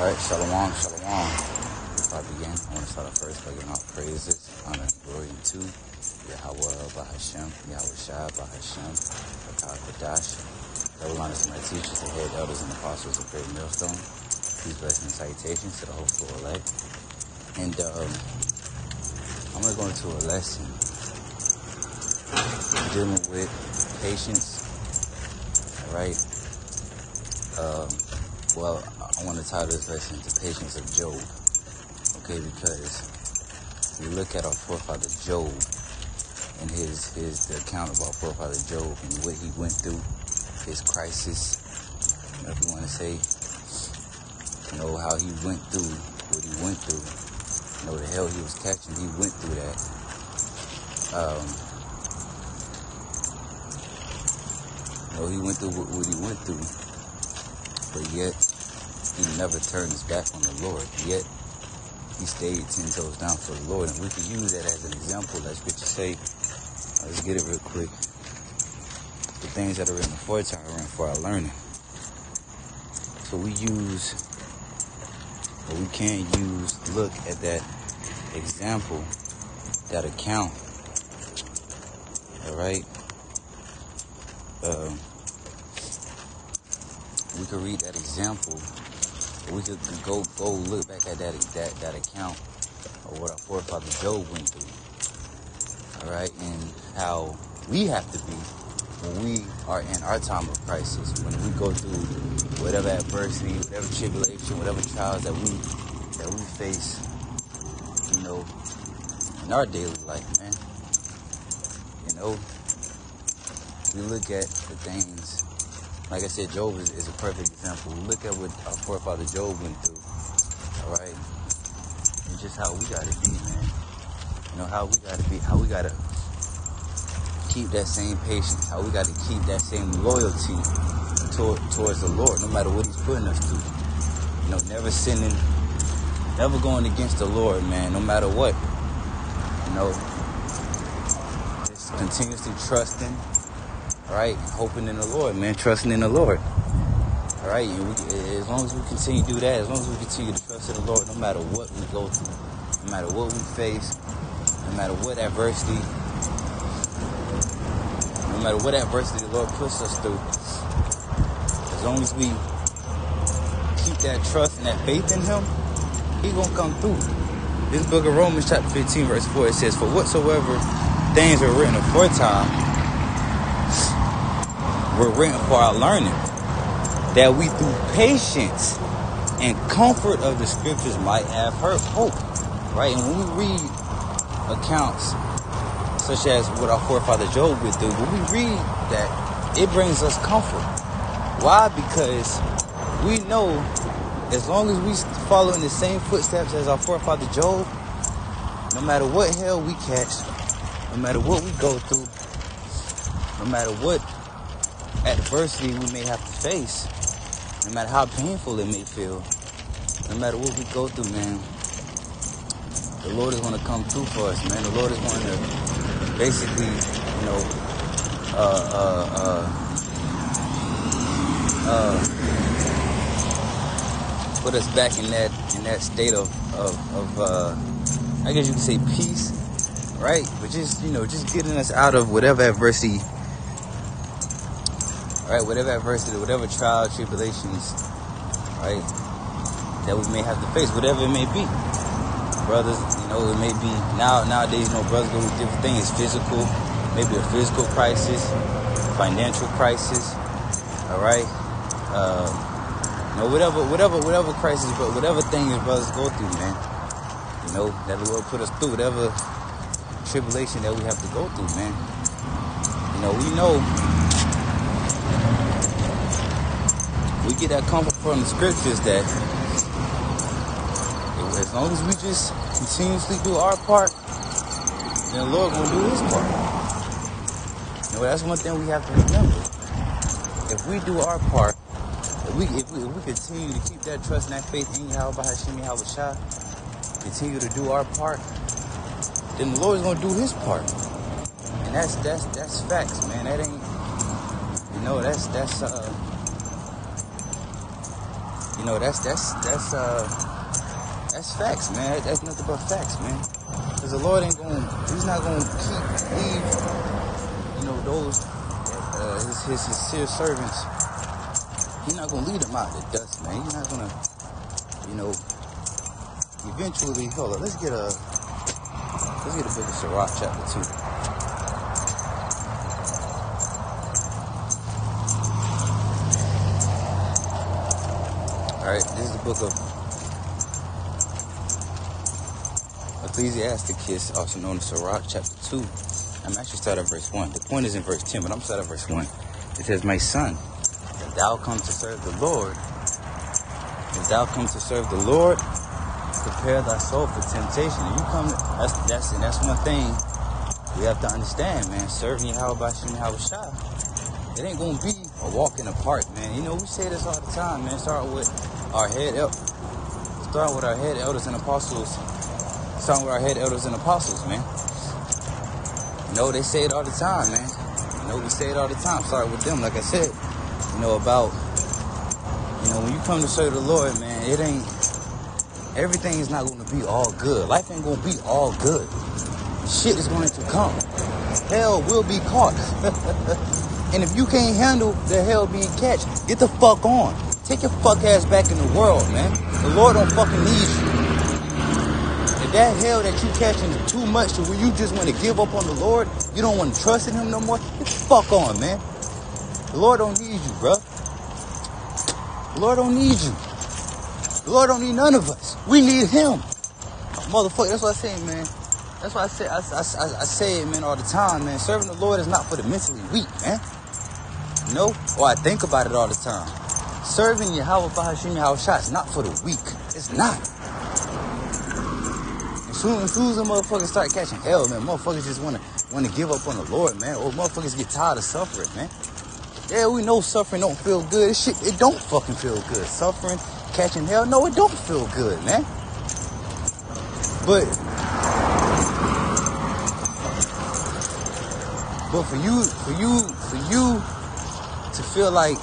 Alright, shalom, shalom. Before I begin, I want to start off first by giving all praises, honor, and glory to Yahweh, Bahashem, Yahweh Shai, Bahashem, Bakar Kodash. Double honors to my teachers, the head elders, and apostles of Great Millstone. Peace, blessings, and salutations to the hopeful elect. And I'm going to go into a lesson dealing with patience. Alright. Well, I want to title this lesson, The Patience of Job. Okay, because we look at our forefather Job and the account of our forefather Job and what he went through, his crisis, if you want to say, how he went through what he went through, the hell he was catching, he went through that. He went through what he went through, but yet he never turned his back on the Lord. Yet he stayed 10 toes down for the Lord, and we can use that as an example. Let Scripture say, let's get it real quick. The things that are written aforetime are written for our learning. So we can look at that example, that account. All right. We could read that example. We could go look back at that account of what our forefather Job went through. All right, and how we have to be when we are in our time of crisis, when we go through whatever adversity, whatever tribulation, whatever trials that we face, in our daily life, man. We look at the things. Like I said, Job is a perfect example. We look at what our forefather Job went through, all right? And just how we got to be, man. How we got to be, how we got to keep that same patience, how we got to keep that same loyalty towards the Lord, no matter what he's putting us through. Never sinning, never going against the Lord, man, no matter what. Just continuously trusting. All right, hoping in the Lord, man, trusting in the Lord. All right, and as long as we continue to do that, as long as we continue to trust in the Lord, no matter what we go through, no matter what we face, no matter what adversity the Lord puts us through, as long as we keep that trust and that faith in Him, He's gonna come through. This book of Romans, chapter 15, verse 4, it says, "For whatsoever things are written aforetime were written for our learning, that we through patience and comfort of the Scriptures might have hope." Right? And when we read accounts such as what our forefather Job went through, when we read that, it brings us comfort. Why? Because we know as long as we follow in the same footsteps as our forefather Job, no matter what hell we catch, no matter what we go through, no matter what adversity we may have to face, no matter how painful it may feel, no matter what we go through, man, the Lord is going to come through for us, man. The Lord is going to basically, put us back in that state of I guess you could say peace, right? But just getting us out of whatever adversity. Right, whatever adversity, whatever trial, tribulations, right, that we may have to face, whatever it may be. Brothers, it may be, nowadays, brothers go through different things, physical, maybe a physical crisis, financial crisis, all right, whatever crisis, but whatever things brothers go through, man, that the Lord put us through, whatever tribulation that we have to go through, man, we get that comfort from the Scriptures that as long as we just continuously do our part, then the Lord will do His part. That's one thing we have to remember. If we do our part, if we continue to keep that trust and that faith in Yahweh Bahashem, Yahweh Shai, continue to do our part, then the Lord is going to do His part. And that's facts, man. That ain't, That's facts, man. That's nothing but facts, man. Because the Lord he's not gonna leave, those his sincere servants. He's not gonna lead them out of the dust, man. He's not gonna, eventually. Hold on, let's get a book of Sirach chapter 2. Alright, this is the book of Ecclesiasticus, also known as Sirach, chapter 2. I'm actually starting at verse 1. The point is in verse 10, but I'm starting at verse 1. It says, "My son, if thou come to serve the Lord, prepare thy soul for temptation." And that's one thing we have to understand, man. Serving Yahweh Shah, it ain't gonna be a walk in the park, man. We say this all the time, man. Start with our head elders and apostles. Starting with our head elders and apostles, man. They say it all the time, man. We say it all the time. Start with them, like I said. About, when you come to serve the Lord, man, everything is not going to be all good. Life ain't going to be all good. Shit is going to come. Hell will be caught. And if you can't handle the hell being catch, get the fuck on. Take your fuck ass back in the world, man. The Lord don't fucking need you. If that hell that you catching is too much to where you just want to give up on the Lord, you don't want to trust in him no more, get the fuck on, man. The Lord don't need you, bro. The Lord don't need you. The Lord don't need none of us. We need him. Motherfucker, that's what I say, man. That's why I say it, man, all the time, man. Serving the Lord is not for the mentally weak, man. Or I think about it all the time. Serving Yahweh Shah is not for the weak. It's not. As soon as the motherfuckers start catching hell, man, motherfuckers just want to give up on the Lord, man. Or motherfuckers get tired of suffering, man. Yeah, we know suffering don't feel good. It don't fucking feel good. Suffering, catching hell, no, it don't feel good, man. But for you to feel like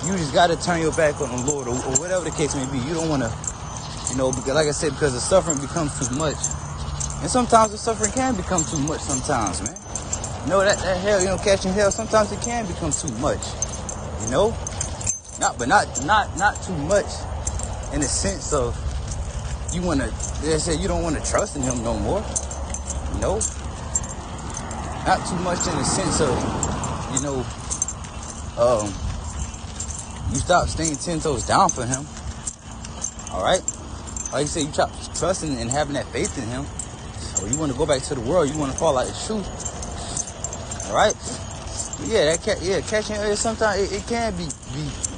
you just got to turn your back on the Lord or whatever the case may be, you don't want to, because like I said, because the suffering becomes too much. And sometimes the suffering can become too much sometimes, man. That hell, catching hell, sometimes it can become too much, not too much in the sense of you don't want to trust in him no more, not too much in the sense of, you stop staying 10 toes down for him, all right? Like you said, you stop trusting and having that faith in him, or you want to go back to the world, you want to fall out of the truth. All right, but catching hell sometimes it can be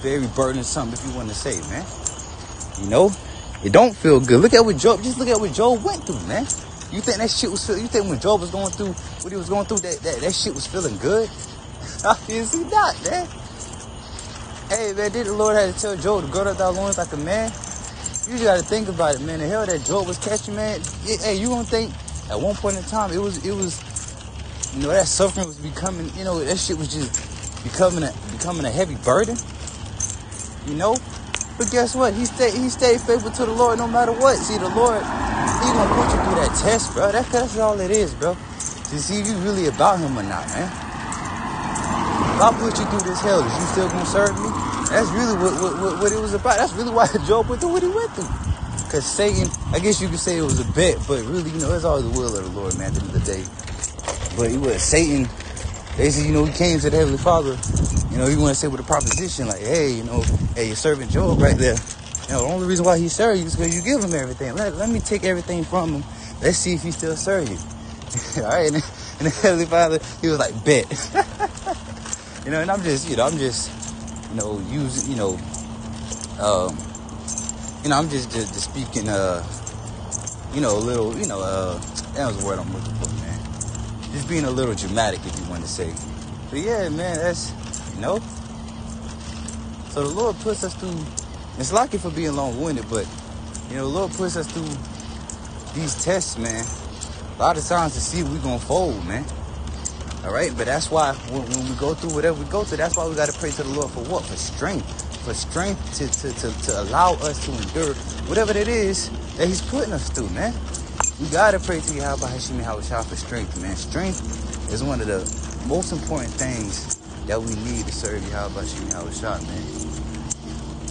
very burdensome, if you want to say, man. It don't feel good. Look at what Job went through, man. You think that shit was? You think when Job was going through what he was going through, that shit was feeling good? Obviously not, man. Hey, man, did the Lord have to tell Job to gird up thy loins like a man? You just got to think about it, man. The hell that Job was catching, man. Hey, you don't think at one point in time it was. That suffering was becoming, that shit was just becoming a heavy burden, But guess what? He stayed faithful to the Lord no matter what. See, the Lord, he's gonna put you through that test, bro. That's all it is, bro. To see if you really about him or not, man. If I put you through this hell, is you still gonna serve me? That's really what it was about. That's really why Job went through what he went through. Because Satan, I guess you could say it was a bet, but really, it's always the will of the Lord, man, at the end of the day. But Satan, basically, he came to the Heavenly Father, he want to say with a proposition, like, hey, hey, you're serving Job right there. The only reason why he served you is because you give him everything. Let me take everything from him. Let's see if he still serve you. All right, and the Heavenly Father, he was like, bet. And I'm just, using, I'm just speaking, a little, that was the word I'm looking for, man. Just being a little dramatic, if you want to say. But yeah, man, that's, So the Lord puts us through, it's lucky for being long-winded, but, the Lord puts us through these tests, man. A lot of times to see if we're going to fold, man. All right? But that's why when we go through whatever we go through, that's why we got to pray to the Lord for what? For strength. for strength to allow us to endure whatever it is that he's putting us through, man. We gotta pray to Yahweh Hashem Yahushua for strength, man. Strength is one of the most important things that we need to serve Yahweh Hashem Yahushua, man.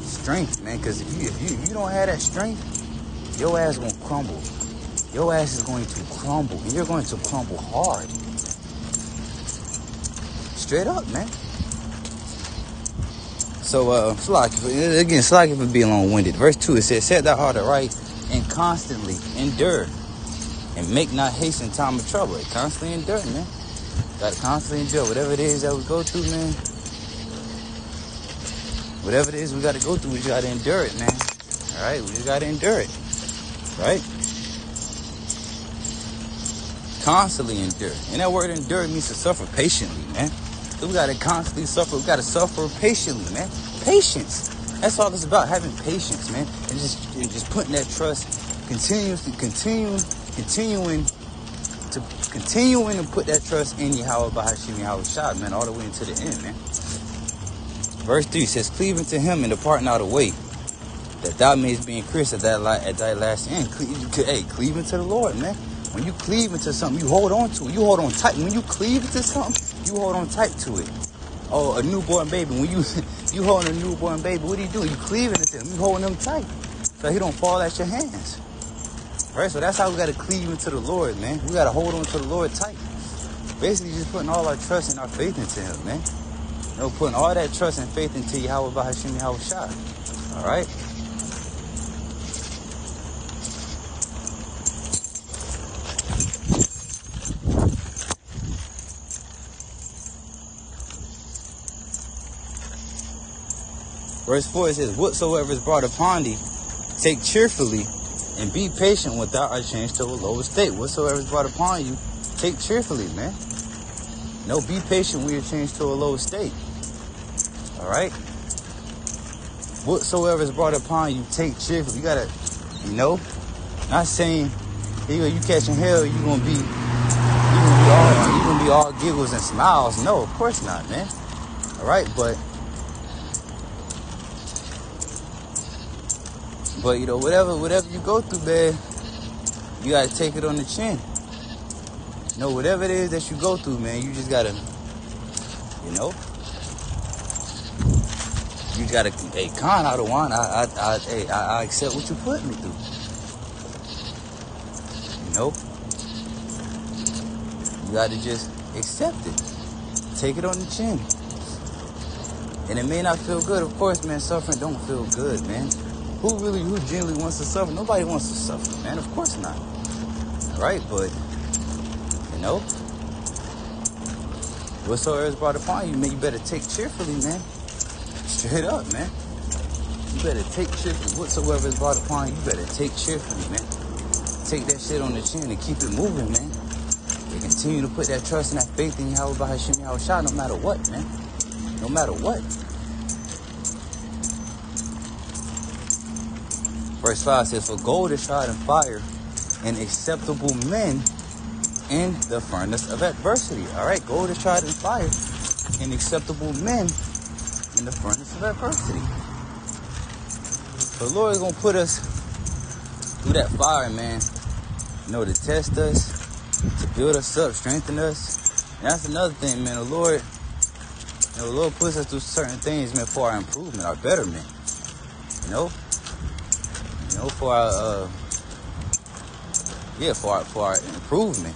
Strength, man, because if you don't have that strength, your ass gonna crumble. Your ass is going to crumble, and you're going to crumble hard. Straight up, man. So, Slack for being long-winded. Verse 2, it says, set thy heart aright and constantly endure, and make not haste in time of trouble. Constantly endure, man. Gotta constantly endure whatever it is that we go through, man. Whatever it is we gotta go through, we just gotta endure it, man. Alright, we just gotta endure it. Right? Constantly endure. And that word endure means to suffer patiently, man. So we gotta constantly suffer. We gotta suffer patiently, man. Patience. That's all it's about, having patience, man. And just putting that trust, continuing to put that trust in Yahweh Bahashim Yahushua, man, all the way into the end, man. Verse 3 says, cleave unto him and depart not away, that thou mayest be increased at thy last end. Cleave unto the Lord, man. When you cleave into something, you hold on to it. You hold on tight. When you cleave into something, you hold on tight to it. Oh, a newborn baby. When you holding a newborn baby, what do? You cleaving into him. You holding him tight so he don't fall at your hands. Right? So that's how we got to cleave into the Lord, man. We got to hold on to the Lord tight. Basically, just putting all our trust and our faith into him, man. You know, putting all that trust and faith into Yahweh Bahashim Yahushua. All right? Verse 4, it says, whatsoever is brought upon thee, take cheerfully, and be patient when thou art changed to a lower state. Whatsoever is brought upon you, take cheerfully, man. No, be patient when you're changed to a lower state. All right? Whatsoever is brought upon you, take cheerfully. You gotta, not saying, you catching hell, you're gonna be all giggles and smiles. No, of course not, man. All right, but whatever you go through, man, you gotta take it on the chin. Whatever it is that you go through, man, you just gotta, you gotta, hey, Khan, I don't want, I accept what you put me through. You gotta just accept it. Take it on the chin. And it may not feel good, of course, man. Suffering don't feel good, man. Who genuinely wants to suffer? Nobody wants to suffer, man. Of course not. All right, but whatsoever is brought upon you, man, you better take cheerfully, man. Straight up, man. You better take cheerfully. Whatsoever is brought upon you, you better take cheerfully, man. Take that shit on the chin and keep it moving, man. And continue to put that trust and that faith in Yahweh Bahashim Yahushua no matter what, man. No matter what. Verse 5 says, for gold is tried in fire, and acceptable men in the furnace of adversity. All right, gold is tried in fire, and acceptable men in the furnace of adversity. The Lord is going to put us through that fire, man. To test us, to build us up, strengthen us. And that's another thing, man. The Lord puts us through certain things, man, for our improvement, our betterment. For our for our improvement.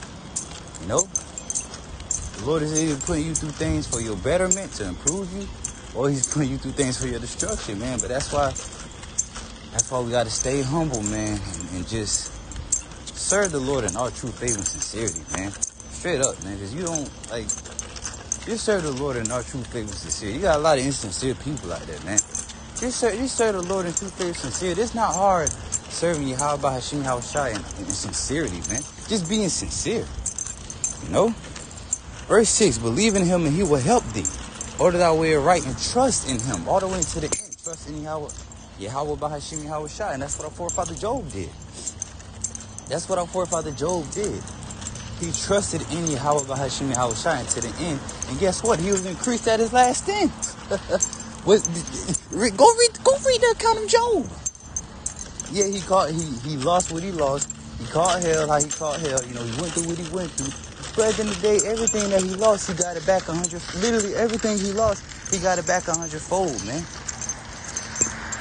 The Lord is either putting you through things for your betterment, to improve you, or he's putting you through things for your destruction, man. But that's why we got to stay humble, man, and just serve the Lord in all true faith and sincerity, man. Straight up, man, because you don't, just serve the Lord in all true faith and sincerity. You got a lot of insincere people out there, man. Just serve the Lord in true faith and sincerity. It's not hard serving Yahweh Bahashim Yahushua in sincerity, man. Just being sincere, Verse 6, believe in him and he will help thee. Order thy way right and trust in him all the way to the end. Trust in Yahweh Bahashim Yahushua. And that's what our forefather Job did. He trusted in Yahweh Bahashim Yahushua to the end. And guess what? He was increased at his last end. Go read the account of Job. Yeah, he lost what he lost. He caught hell how he caught hell. You know, he went through what he went through. But at the end of the day, everything that he lost, he got it back 100. Literally everything he lost, he got it back 100-fold, man.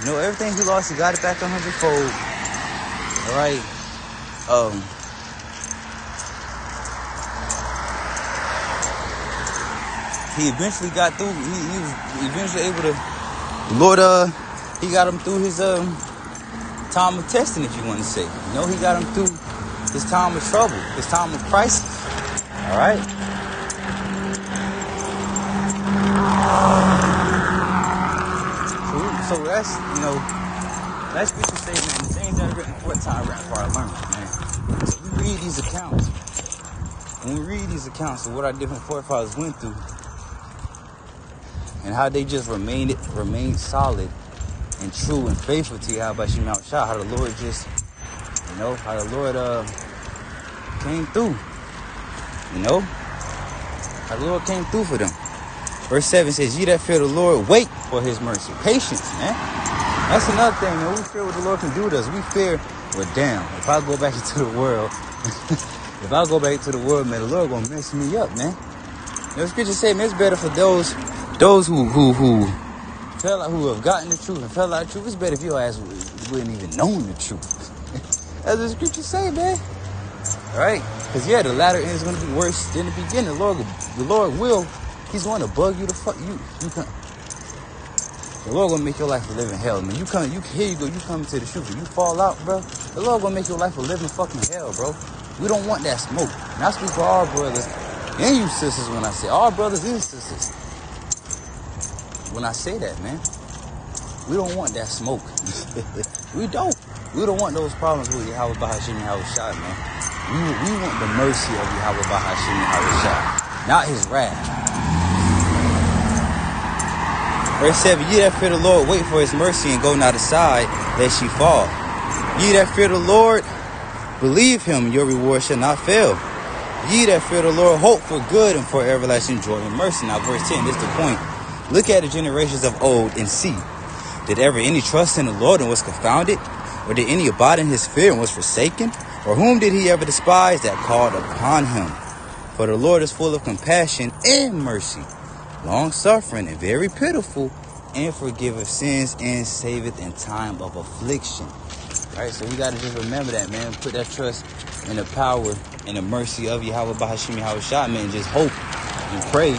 You know, everything he lost, he got it back 100-fold. All right. He eventually got through. He was eventually able to. Lord, he got him through his time of testing, if you want to say. You know, he got him through his time of trouble, his time of crisis. All right. So that's, you know, that's what you say, man. The things that are written for time written for our learners, man. So we read these accounts. When we read these accounts of what our different forefathers went through, and how they just remained solid and true and faithful to Yahweh Shem Yahushua. How the Lord just, you know, how the Lord came through. You know, how the Lord came through for them. Verse 7 says, "Ye that fear the Lord, wait for his mercy." Patience, man. That's another thing, man. We fear what the Lord can do to us. We fear, well, damn, if I go back into the world, man, the Lord gonna mess me up, man. You know, scripture say, man, it's better for those who have gotten the truth and fell out of the truth. It's better if your ass wouldn't even known the truth. That's what the scriptures say, man. All right? Because, yeah, the latter end is going to be worse than the beginning. The Lord will. He's going to bug you to fuck you. The Lord going to make your life a living hell, man. Here you go. You come to the truth and you fall out, bro. The Lord going to make your life a living fucking hell, bro. We don't want that smoke. And I speak for all brothers and you sisters when I say all brothers and sisters. When I say that, man, we don't want that smoke. We don't. We don't want those problems with Yahweh Bahashim Yahushua, man. We want the mercy of Yahweh Bahashim Yahushua, not his wrath. Verse 7, "Ye that fear the Lord, wait for his mercy, and go not aside, lest ye fall. Ye that fear the Lord, believe him, your reward shall not fail. Ye that fear the Lord, hope for good and for everlasting joy and mercy." Now, verse 10, this is the point. "Look at the generations of old and see. Did ever any trust in the Lord and was confounded? Or did any abide in his fear and was forsaken? Or whom did he ever despise that called upon him? For the Lord is full of compassion and mercy, long-suffering and very pitiful, and forgiveth sins and saveth in time of affliction." Right? So we got to just remember that, man. Put that trust in the power and the mercy of Yahweh Bahashim Yahushua, man. Just hope and pray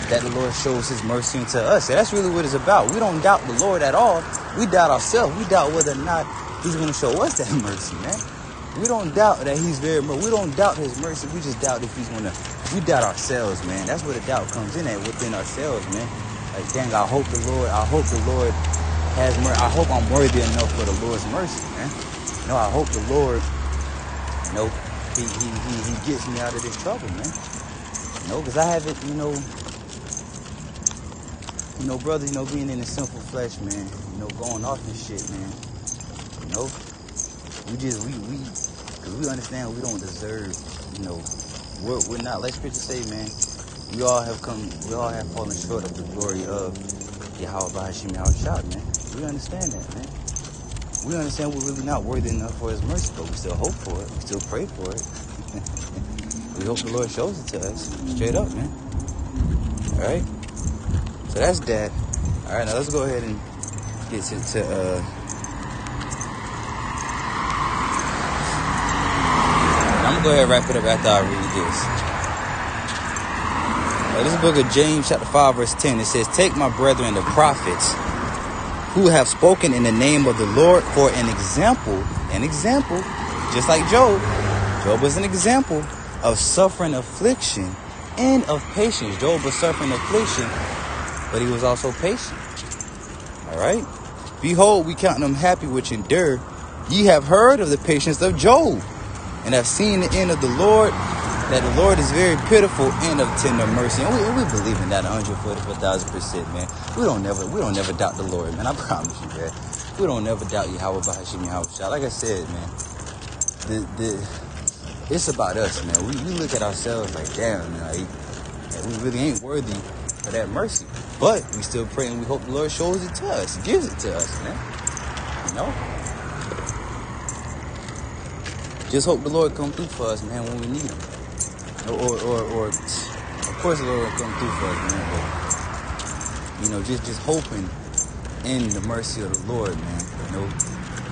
that the Lord shows his mercy unto us. And that's really what it's about. We don't doubt the Lord at all. We doubt ourselves. We doubt whether or not he's going to show us that mercy, man. We don't doubt that he's very merciful. We don't doubt his mercy. We just doubt if he's going to. We doubt ourselves, man. That's where the doubt comes in at, within ourselves, man. Like, dang, I hope the Lord has mercy. I hope I'm worthy enough for the Lord's mercy, man. You know, I hope the Lord, you know, he gets me out of this trouble, man. You know, because I haven't, you know, brothers, you know, being in the sinful flesh, man, you know, going off this shit, man, you know, because we understand we don't deserve, you know, we're not, like scripture say, man, we all have fallen short of the glory of Yahweh Bahashim Yahushua, man. We understand that, man. We understand we're really not worthy enough for his mercy, but we still hope for it, we still pray for it. We hope the Lord shows it to us, straight up, man. All right? So that's that. All right, now let's go ahead and get to I'm gonna go ahead and wrap it up after I read this. This is the book of James, chapter 5, verse 10. It says, "Take my brethren, the prophets, who have spoken in the name of the Lord, for an example, just like Job. Job was an example of suffering affliction and of patience." Job was suffering affliction, but he was also patient. All right. "Behold, we count them happy which endure. Ye have heard of the patience of Job, and have seen the end of the Lord, that the Lord is very pitiful and of tender mercy." And we believe in that 144,000%, man. We don't never doubt the Lord, man. I promise you, man. We don't never doubt Yahweh Bahashim Yahushua. Like I said, man, it's about us, man. We look at ourselves like, damn, man, like, we really ain't worthy of that mercy. But we still pray and we hope the Lord shows it to us, gives it to us, man. You know? Just hope the Lord come through for us, man, when we need him. Or of course the Lord will come through for us, man. But, you know, just hoping in the mercy of the Lord, man. You know,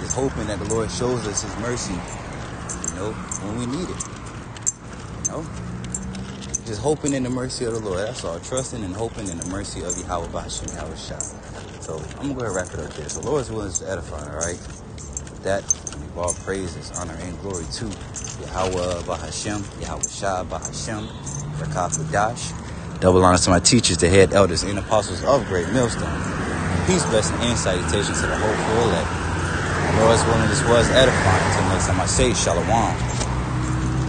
just hoping that the Lord shows us his mercy, you know, when we need it. You know? Just hoping in the mercy of the Lord. That's all. Trusting and hoping in the mercy of Yahweh Bahashim Yahweh Shah. So I'm going to go ahead and wrap it up there. So Lord's willing to edify, all right? With that, we give all praises, honor, and glory to Yahweh Bahashim, Yahweh Shah Bahashim, Rakah Kudash. Double honors to my teachers, the head elders, and apostles of Great Millstone. Peace, blessing, and salutations to the whole full elect. Lord's willing, this was edifying. Until next time I say, Shalom.